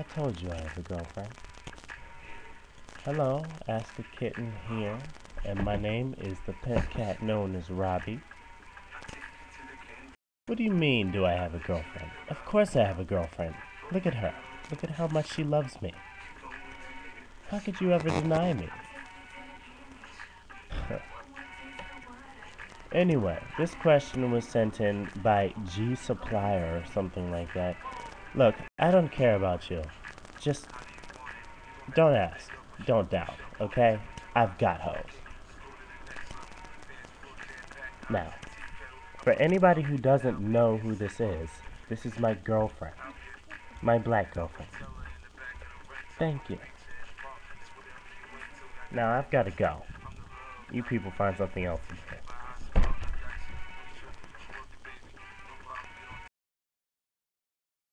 I told you I have a girlfriend. Hello, Ask the Kitten here, and my name is the pet cat known as Robbie. What do you mean, do I have a girlfriend? Of course I have a girlfriend. Look at her. Look at how much she loves me. How could you ever deny me? Anyway, this question was sent in by G Supplier or something like that. Look, I don't care about you. Just don't ask. Don't doubt, okay? I've got hoes. Now, for anybody who doesn't know who this is my girlfriend. My black girlfriend. Thank you. Now I've got to go. You people find something else to do.